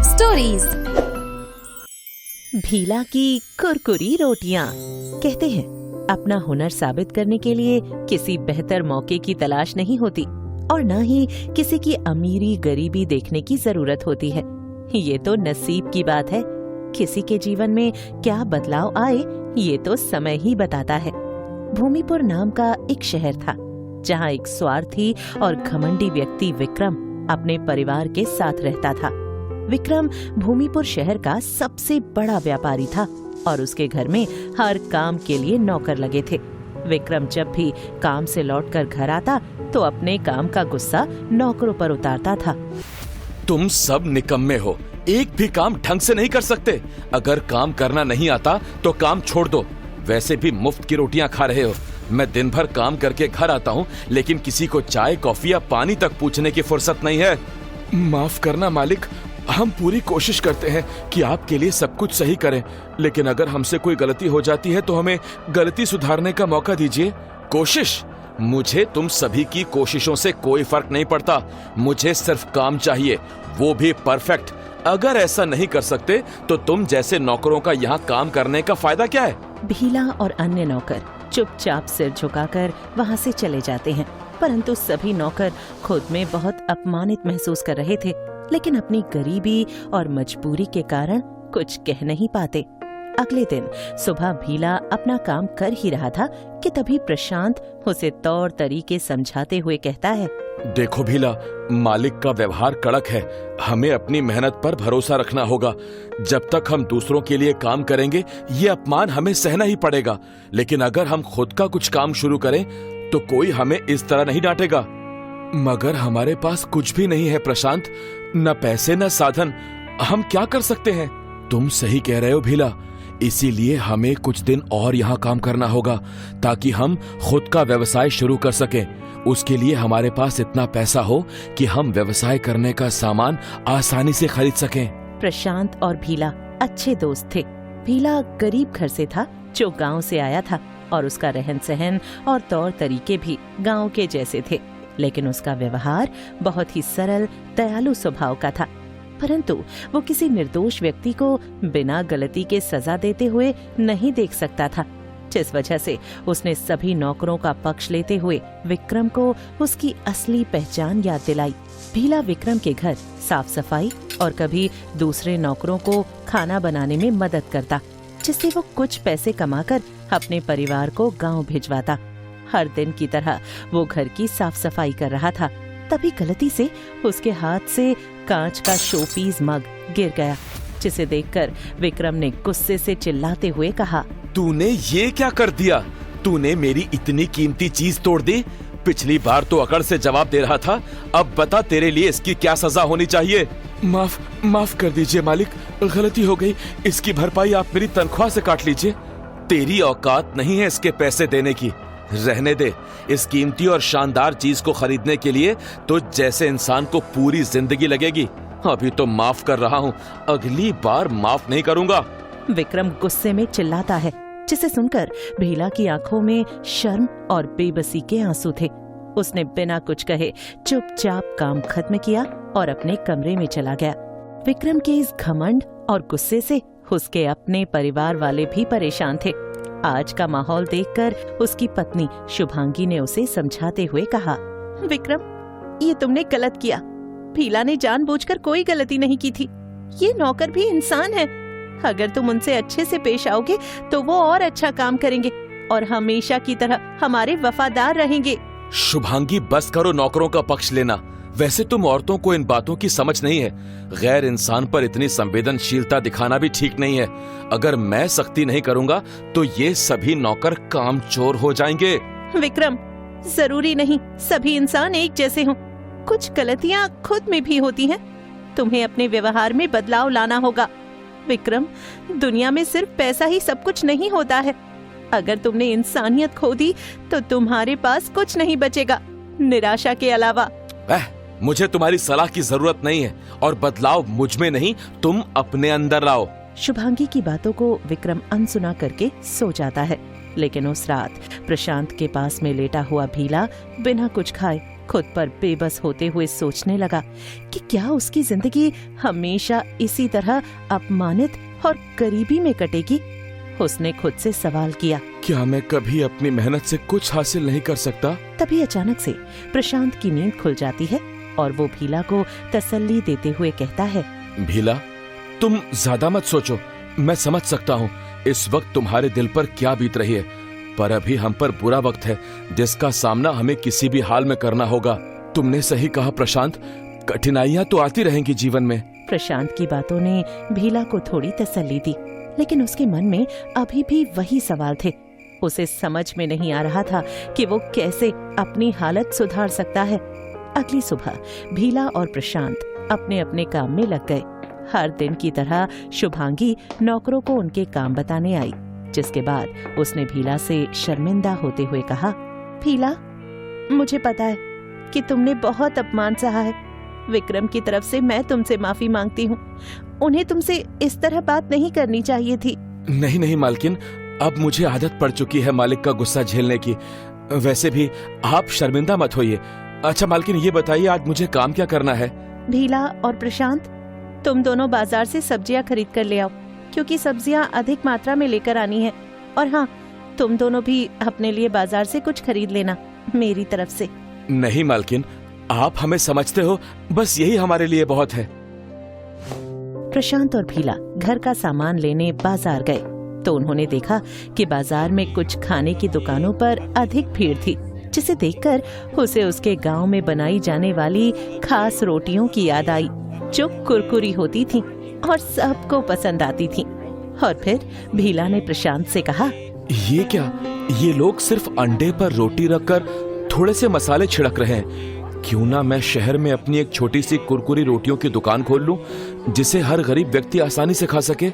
Stories. भीला की कुरकुरी रोटियां। कहते हैं अपना हुनर साबित करने के लिए किसी बेहतर मौके की तलाश नहीं होती और न ही किसी की अमीरी गरीबी देखने की जरूरत होती है। ये तो नसीब की बात है। किसी के जीवन में क्या बदलाव आए ये तो समय ही बताता है। भूमिपुर नाम का एक शहर था जहाँ एक स्वार्थी और घमंडी व्यक्ति विक्रम अपने परिवार के साथ रहता था। विक्रम भूमिपुर शहर का सबसे बड़ा व्यापारी था और उसके घर में हर काम के लिए नौकर लगे थे। विक्रम जब भी काम से लौटकर घर आता तो अपने काम का गुस्सा नौकरों पर उतारता था। तुम सब निकम्मे हो, एक भी काम ढंग से नहीं कर सकते। अगर काम करना नहीं आता तो काम छोड़ दो। वैसे भी मुफ्त की रोटियां खा रहे हो। मैं दिन भर काम करके घर आता हूँ, लेकिन किसी को चाय, कॉफी या पानी तक पूछने की फुर्सत नहीं है। माफ करना मालिक, हम पूरी कोशिश करते हैं कि आपके लिए सब कुछ सही करें, लेकिन अगर हमसे कोई गलती हो जाती है तो हमें गलती सुधारने का मौका दीजिए। कोशिश? मुझे तुम सभी की कोशिशों से कोई फर्क नहीं पड़ता। मुझे सिर्फ काम चाहिए, वो भी परफेक्ट। अगर ऐसा नहीं कर सकते तो तुम जैसे नौकरों का यहाँ काम करने का फायदा क्या है? भीला और अन्य नौकर चुपचाप सिर झुकाकर वहाँ से चले जाते हैं, परंतु सभी नौकर खुद में बहुत अपमानित महसूस कर रहे थे, लेकिन अपनी गरीबी और मजबूरी के कारण कुछ कह नहीं पाते। अगले दिन सुबह भीला अपना काम कर ही रहा था कि तभी प्रशांत उसे तौर तरीके समझाते हुए कहता है, देखो भीला, मालिक का व्यवहार कड़क है। हमें अपनी मेहनत पर भरोसा रखना होगा। जब तक हम दूसरों के लिए काम करेंगे ये अपमान हमें सहना ही पड़ेगा, लेकिन अगर हम खुद का कुछ काम शुरू करें तो कोई हमें इस तरह नहीं डांटेगा। मगर हमारे पास कुछ भी नहीं है प्रशांत, न पैसे न साधन। हम क्या कर सकते हैं? तुम सही कह रहे हो भीला, इसीलिए हमें कुछ दिन और यहाँ काम करना होगा ताकि हम खुद का व्यवसाय शुरू कर सकें। उसके लिए हमारे पास इतना पैसा हो कि हम व्यवसाय करने का सामान आसानी से खरीद सकें। प्रशांत और भीला अच्छे दोस्त थे। भीला गरीब घर से था जो गांव से आया था और उसका रहन सहन और तौर तरीके भी गांव के जैसे थे, लेकिन उसका व्यवहार बहुत ही सरल दयालु स्वभाव का था। परंतु वो किसी निर्दोष व्यक्ति को बिना गलती के सजा देते हुए नहीं देख सकता था, जिस वजह से उसने सभी नौकरों का पक्ष लेते हुए विक्रम को उसकी असली पहचान याद दिलाई। भीला विक्रम के घर साफ सफाई और कभी दूसरे नौकरों को खाना बनाने में मदद करता, जिससे वो कुछ पैसे कमाकर अपने परिवार को गांव भिजवाता। हर दिन की तरह वो घर की साफ सफाई कर रहा था, तभी गलती से उसके हाथ से कांच का शोपीस मग गिर गया, जिसे देखकर विक्रम ने गुस्से से चिल्लाते हुए कहा, तूने ये क्या कर दिया? तूने मेरी इतनी कीमती चीज तोड़ दी। पिछली बार तो अकड़ से जवाब दे रहा था, अब बता तेरे लिए इसकी क्या सजा होनी चाहिए? माफ कर दीजिए मालिक, गलती हो गई। इसकी भरपाई आप मेरी तनख्वाह से काट लीजिए। तेरी औकात नहीं है इसके पैसे देने की। रहने दे। इस कीमती और शानदार चीज को खरीदने के लिए तो जैसे इंसान को पूरी जिंदगी लगेगी। अभी तो माफ कर रहा हूँ, अगली बार माफ नहीं करूँगा। विक्रम गुस्से में चिल्लाता है, जिसे सुनकर भीला की आंखों में शर्म और बेबसी के आंसू थे। उसने बिना कुछ कहे चुपचाप काम खत्म किया और अपने कमरे में चला गया। विक्रम के इस घमंड और गुस्से से उसके अपने परिवार वाले भी परेशान थे। आज का माहौल देखकर उसकी पत्नी शुभांगी ने उसे समझाते हुए कहा, विक्रम, ये तुमने गलत किया। भीला ने जानबूझकर कोई गलती नहीं की थी। ये नौकर भी इंसान है। अगर तुम उनसे अच्छे से पेश आओगे तो वो और अच्छा काम करेंगे और हमेशा की तरह हमारे वफादार रहेंगे। शुभांगी, बस करो नौकरों का पक्ष लेना। वैसे तुम औरतों को इन बातों की समझ नहीं है। गैर इंसान पर इतनी संवेदनशीलता दिखाना भी ठीक नहीं है। अगर मैं सख्ती नहीं करूंगा तो ये सभी नौकर कामचोर हो जाएंगे। विक्रम, जरूरी नहीं सभी इंसान एक जैसे हों। कुछ गलतियां खुद में भी होती हैं। तुम्हें अपने व्यवहार में बदलाव लाना होगा। विक्रम, दुनिया में सिर्फ पैसा ही सब कुछ नहीं होता है। अगर तुमने इंसानियत खो दी तो तुम्हारे पास कुछ नहीं बचेगा, निराशा के अलावा। मुझे तुम्हारी सलाह की जरूरत नहीं है और बदलाव मुझ में नहीं, तुम अपने अंदर लाओ। शुभांगी की बातों को विक्रम अनसुना करके सो जाता है, लेकिन उस रात प्रशांत के पास में लेटा हुआ भीला बिना कुछ खाए खुद पर बेबस होते हुए सोचने लगा कि क्या उसकी जिंदगी हमेशा इसी तरह अपमानित और गरीबी में कटेगी। उसने खुद से सवाल किया, क्या मैं कभी अपनी मेहनत से कुछ हासिल नहीं कर सकता? तभी अचानक से प्रशांत की नींद खुल जाती है और वो भीला को तसल्ली देते हुए कहता है, भीला, तुम ज्यादा मत सोचो, मैं समझ सकता हूँ इस वक्त तुम्हारे दिल पर क्या बीत रही है, पर अभी हम पर बुरा वक्त है जिसका सामना हमें किसी भी हाल में करना होगा। तुमने सही कहा प्रशांत, कठिनाइयां तो आती रहेंगी जीवन में। प्रशांत की बातों ने भीला को थोड़ी तसल्ली दी, लेकिन उसके मन में अभी भी वही सवाल थे। उसे समझ में नहीं आ रहा था कि वो कैसे अपनी हालत सुधार सकता है। अगली सुबह भीला और प्रशांत अपने अपने काम में लग गए। हर दिन की तरह शुभांगी नौकरों को उनके काम बताने आई, जिसके बाद उसने भीला से शर्मिंदा होते हुए कहा, भीला, मुझे पता है कि तुमने बहुत अपमान सहा है। विक्रम की तरफ से मैं तुमसे माफी मांगती हूँ। उन्हें तुमसे इस तरह बात नहीं करनी चाहिए थी। नहीं नहीं मालकिन, अब मुझे आदत पड़ चुकी है मालिक का गुस्सा झेलने की। वैसे भी आप शर्मिंदा मत होइए। अच्छा मालकिन, ये बताइए आज मुझे काम क्या करना है? भीला और प्रशांत, तुम दोनों बाजार से सब्जियां खरीद कर ले आओ, क्योंकि सब्जियां अधिक मात्रा में लेकर आनी है। और हाँ, तुम दोनों भी अपने लिए बाजार से कुछ खरीद लेना मेरी तरफ से। नहीं मालकिन, आप हमें समझते हो, बस यही हमारे लिए बहुत है। प्रशांत और भीला घर का सामान लेने बाजार गए तो उन्होंने देखा कि बाजार में कुछ खाने की दुकानों पर अधिक भीड़ थी, जिसे देखकर उसे उसके गांव में बनाई जाने वाली खास रोटियों की याद आई, जो कुरकुरी होती थीं और सबको पसंद आती थीं। और फिर भीला ने प्रशांत से कहा, ये क्या, ये लोग सिर्फ अंडे पर रोटी रखकर थोड़े से मसाले छिड़क रहे हैं। क्यों ना मैं शहर में अपनी एक छोटी सी कुरकुरी रोटियों की दुकान खोल लूं, जिसे हर गरीब व्यक्ति आसानी से खा सके।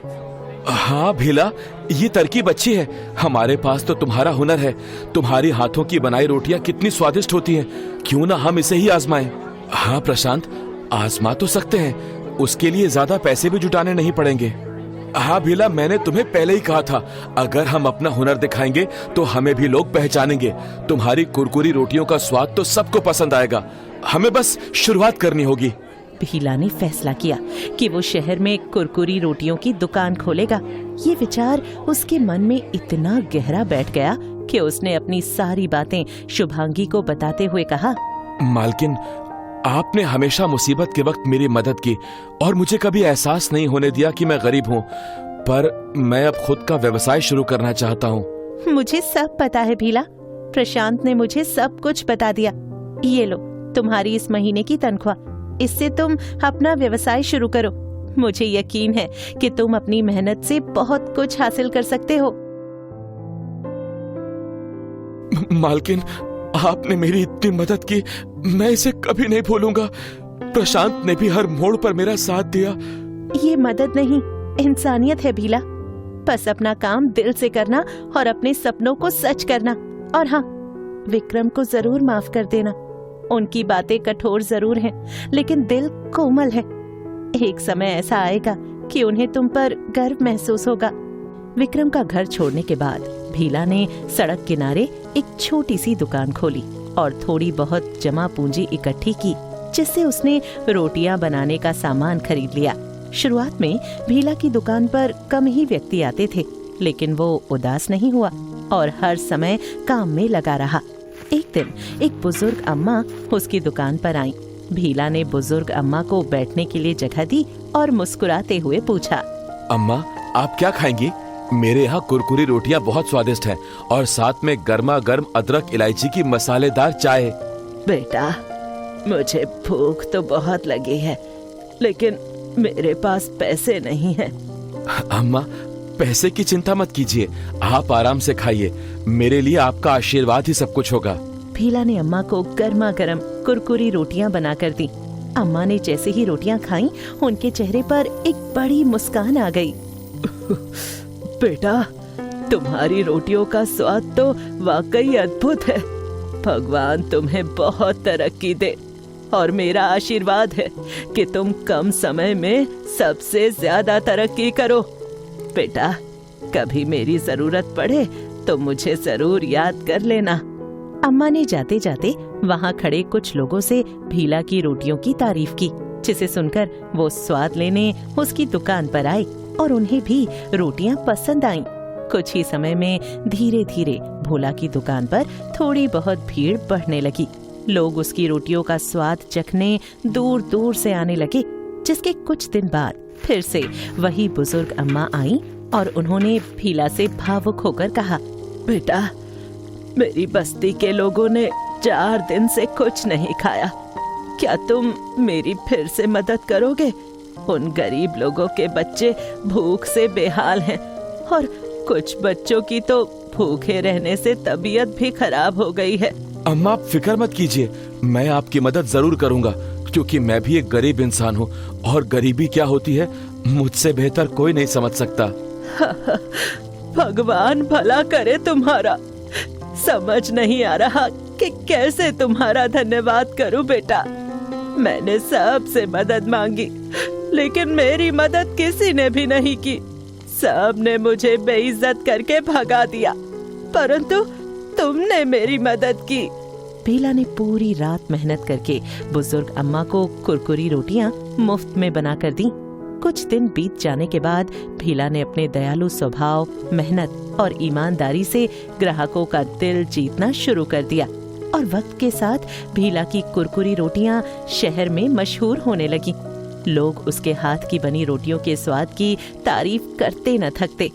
हाँ भीला, ये तरकीब अच्छी है। हमारे पास तो तुम्हारा हुनर है। तुम्हारी हाथों की बनाई रोटियां कितनी स्वादिष्ट होती हैं। क्यों ना हम इसे ही आजमाएं। हाँ प्रशांत, आजमा तो सकते हैं। उसके लिए ज्यादा पैसे भी जुटाने नहीं पड़ेंगे। हाँ भीला, मैंने तुम्हें पहले ही कहा था, अगर हम अपना हुनर दिखाएंगे तो हमें भी लोग पहचानेंगे। तुम्हारी कुरकुरी रोटियों का स्वाद तो सबको पसंद आएगा। हमें बस शुरुआत करनी होगी। भीला ने फैसला किया कि वो शहर में कुरकुरी रोटियों की दुकान खोलेगा। ये विचार उसके मन में इतना गहरा बैठ गया कि उसने अपनी सारी बातें शुभांगी को बताते हुए कहा, मालकिन, आपने हमेशा मुसीबत के वक्त मेरी मदद की और मुझे कभी एहसास नहीं होने दिया कि मैं गरीब हूँ, पर मैं अब खुद का व्यवसाय शुरू करना चाहता हूँ। मुझे सब पता है भीला, प्रशांत ने मुझे सब कुछ बता दिया। ये लो तुम्हारी इस महीने की तनख्वाह, इससे तुम अपना व्यवसाय शुरू करो। मुझे यकीन है कि तुम अपनी मेहनत से बहुत कुछ हासिल कर सकते हो। मालकिन, आपने मेरी इतनी मदद की, मैं इसे कभी नहीं भूलूंगा। प्रशांत ने भी हर मोड़ पर मेरा साथ दिया। ये मदद नहीं, इंसानियत है भीला। बस अपना काम दिल से करना और अपने सपनों को सच करना। और हाँ, विक्रम को जरूर माफ कर देना। उनकी बातें कठोर जरूर हैं, लेकिन दिल कोमल है। एक समय ऐसा आएगा कि उन्हें तुम पर गर्व महसूस होगा। विक्रम का घर छोड़ने के बाद भीला ने सड़क किनारे एक छोटी सी दुकान खोली और थोड़ी बहुत जमा पूंजी इकट्ठी की, जिससे उसने रोटियां बनाने का सामान खरीद लिया। शुरुआत में भीला की दुकान पर कम ही व्यक्ति आते थे, लेकिन वो उदास नहीं हुआ और हर समय काम में लगा रहा। एक दिन एक बुजुर्ग अम्मा उसकी दुकान पर आई। भीला ने बुजुर्ग अम्मा को बैठने के लिए जगह दी और मुस्कुराते हुए पूछा, अम्मा, आप क्या खाएंगी? मेरे यहाँ कुरकुरी रोटियां बहुत स्वादिष्ट हैं और साथ में गर्मा गर्म अदरक इलायची की मसालेदार चाय। बेटा, मुझे भूख तो बहुत लगी है, लेकिन मेरे पास पैसे नहीं हैं। अम्मा, पैसे की चिंता मत कीजिए, आप आराम से खाइए। मेरे लिए आपका आशीर्वाद ही सब कुछ होगा। भीला ने अम्मा को गर्मा गर्म कुरकुरी रोटियां बनाकर दी। अम्मा ने जैसे ही रोटियां खाईं, उनके चेहरे पर एक बड़ी मुस्कान आ गई। बेटा, तुम्हारी रोटियों का स्वाद तो वाकई अद्भुत है। भगवान तुम्हें बहुत तरक्की दे और मेरा आशीर्वाद है कि तुम कम समय में सबसे ज्यादा तरक्की करो। बेटा, कभी मेरी जरूरत पड़े तो मुझे जरूर याद कर लेना। अम्मा ने जाते जाते वहाँ खड़े कुछ लोगों से भीला की रोटियों की तारीफ की, जिसे सुनकर वो स्वाद लेने उसकी दुकान पर आए और उन्हें भी रोटियां पसंद आईं। कुछ ही समय में धीरे धीरे भोला की दुकान पर थोड़ी बहुत भीड़ बढ़ने लगी। लोग उसकी रोटियों का स्वाद चखने दूर दूर से आने लगे, जिसके कुछ दिन बाद फिर से वही बुजुर्ग अम्मा आईं और उन्होंने भीला से भावुक होकर कहा, बेटा, मेरी बस्ती के लोगों ने 4 दिन से कुछ नहीं खाया। क्या तुम मेरी फिर से मदद करोगे? उन गरीब लोगों के बच्चे भूख से बेहाल हैं और कुछ बच्चों की तो भूखे रहने से तबीयत भी खराब हो गई है। अम्मा, आप फिक्र मत कीजिए, मैं आपकी मदद जरूर करूंगा, क्योंकि मैं भी एक गरीब इंसान हूँ और गरीबी क्या होती है मुझसे बेहतर कोई नहीं समझ सकता। भगवान भला करे तुम्हारा। समझ नहीं आ रहा कि कैसे तुम्हारा धन्यवाद करूं बेटा। मैंने सबसे मदद मांगी, लेकिन मेरी मदद किसी ने भी नहीं की। सब ने मुझे बेइज्जत करके भगा दिया, परंतु तुमने मेरी मदद की। भीला ने पूरी रात मेहनत करके बुजुर्ग अम्मा को कुरकुरी रोटियां मुफ्त में बनाकर दी। कुछ दिन बीत जाने के बाद भीला ने अपने दयालु स्वभाव, मेहनत और ईमानदारी से ग्राहकों का दिल जीतना शुरू कर दिया और वक्त के साथ भीला की कुरकुरी रोटियां शहर में मशहूर होने लगी। लोग उसके हाथ की बनी रोटियों के स्वाद की तारीफ करते न थकते।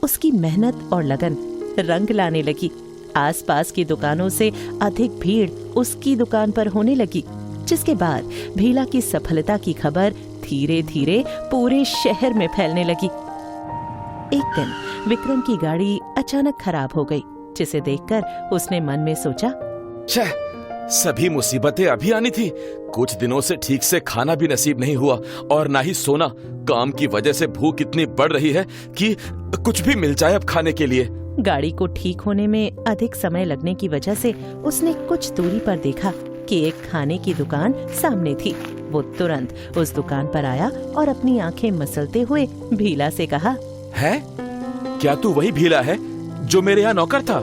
उसकी मेहनत और लगन रंग लाने लगी। आसपास की दुकानों से अधिक भीड़ उसकी दुकान पर होने लगी, जिसके बाद भीला की सफलता की खबर धीरे धीरे पूरे शहर में फैलने लगी। एक दिन विक्रम की गाड़ी अचानक खराब हो गई, जिसे देखकर उसने मन में सोचा, छह, सभी मुसीबतें अभी आनी थी। कुछ दिनों से ठीक से खाना भी नसीब नहीं हुआ और ना ही सोना। काम की वजह से भूख इतनी बढ़ रही है कि कुछ भी मिल जाए अब खाने के लिए। गाड़ी को ठीक होने में अधिक समय लगने की वजह से उसने कुछ दूरी पर देखा कि एक खाने की दुकान सामने थी। वो तुरंत उस दुकान पर आया और अपनी आंखें मसलते हुए भीला से कहा, है? क्या तू वही भीला है जो मेरे यहाँ नौकर था?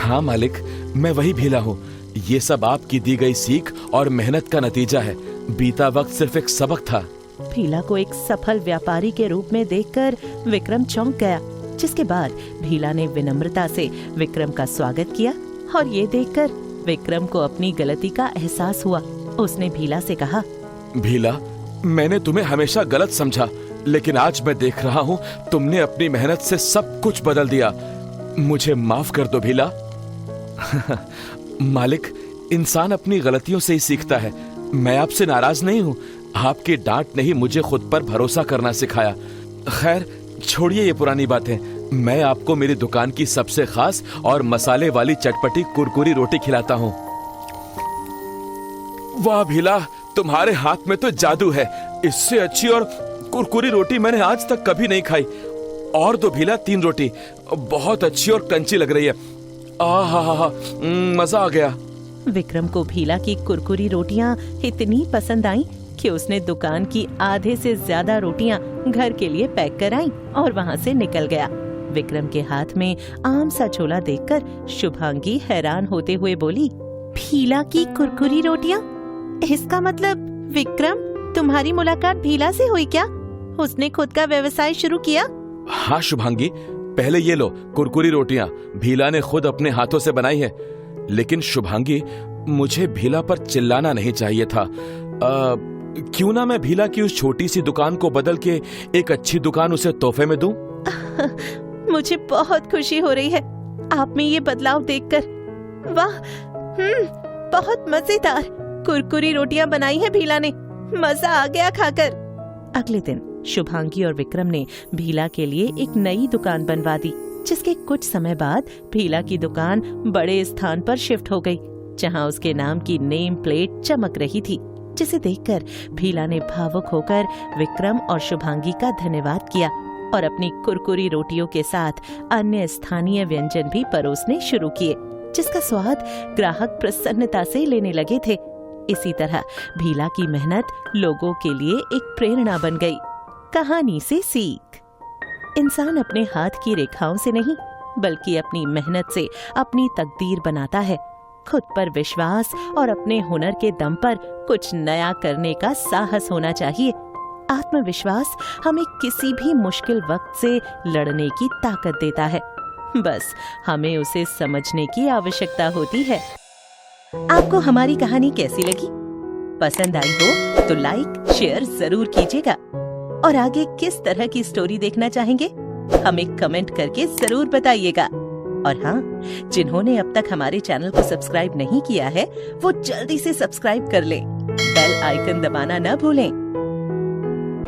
हाँ मालिक, मैं वही भीला हूँ। ये सब आपकी दी गई सीख और मेहनत का नतीजा है। बीता वक्त सिर्फ एक सबक था। भीला को एक सफल व्यापारी के रूप में देखकर विक्रम चौंक गया, जिसके बाद भीला ने विनम्रता से विक्रम का स्वागत किया और ये देखकर विक्रम को अपनी गलती का एहसास हुआ। उसने भीला से कहा, भीला, मैंने तुम्हें हमेशा गलत समझा, लेकिन आज मैं देख रहा हूँ तुमने अपनी मेहनत से सब कुछ बदल दिया। मुझे माफ कर दो भीला। मालिक, इंसान अपनी गलतियों से ही सीखता है। मैं आपसे नाराज नहीं हूँ। आपकी डांट ने ही मुझे खुद पर भरोसा करना सिखाया। खैर, छोड़िए ये पुरानी बातें। मैं आपको मेरी दुकान की सबसे खास और मसाले वाली चटपटी कुरकुरी रोटी खिलाता हूँ। वाह भीला, तुम्हारे हाथ में तो जादू है। इससे अच्छी और कुरकुरी रोटी मैंने आज तक कभी नहीं खाई। और दो भीला, 3 रोटी। बहुत अच्छी और कंची लग रही है। आहा, मजा आ गया। विक्रम को भीला की कुरकुरी रोटियां इतनी पसंद आईं कि उसने दुकान की आधे से ज्यादा रोटियां घर के लिए पैक कराईं और वहां से निकल गया। विक्रम के हाथ में आम सा झोला देखकर शुभांगी हैरान होते हुए बोली, भीला की कुरकुरी रोटियां? इसका मतलब विक्रम, तुम्हारी मुलाकात भीला से हुई क्या? उसने खुद का व्यवसाय शुरू किया? हाँ शुभांगी, पहले ये लो कुरकुरी रोटियां। भीला ने खुद अपने हाथों से बनाई है। लेकिन शुभांगी, मुझे भीला पर चिल्लाना नहीं चाहिए था। क्यों ना मैं भीला की उस छोटी सी दुकान को बदल के एक अच्छी दुकान उसे तोहफे में दूं? मुझे बहुत खुशी हो रही है आप में ये बदलाव देखकर। वाह, बहुत मजेदार कुरकुरी रोटियां बनाई है भीला ने। मजा आ गया खाकर। अगले दिन शुभांगी और विक्रम ने भीला के लिए एक नई दुकान बनवा दी, जिसके कुछ समय बाद भीला की दुकान बड़े स्थान पर शिफ्ट हो गई, जहां उसके नाम की नेम प्लेट चमक रही थी, जिसे देखकर भीला ने भावुक होकर विक्रम और शुभांगी का धन्यवाद किया और अपनी कुरकुरी रोटियों के साथ अन्य स्थानीय व्यंजन भी परोसने शुरू किए, जिसका स्वाद ग्राहक प्रसन्नता से लेने लगे थे। इसी तरह भीला की मेहनत लोगों के लिए एक प्रेरणा बन गई। कहानी से सीख। इंसान अपने हाथ की रेखाओं से नहीं, बल्कि अपनी मेहनत से अपनी तकदीर बनाता है। खुद पर विश्वास और अपने हुनर के दम पर कुछ नया करने का साहस होना चाहिए। आत्मविश्वास हमें किसी भी मुश्किल वक्त से लड़ने की ताकत देता है। बस हमें उसे समझने की आवश्यकता होती है। आपको हमारी कहानी कैसी लगी? पसंद आई हो तो लाइक शेयर जरूर कीजिएगा। और आगे किस तरह की स्टोरी देखना चाहेंगे हमें कमेंट करके जरूर बताइएगा। और हाँ, जिन्होंने अब तक हमारे चैनल को सब्सक्राइब नहीं किया है वो जल्दी से सब्सक्राइब कर लें। बेल आइकन दबाना न भूलें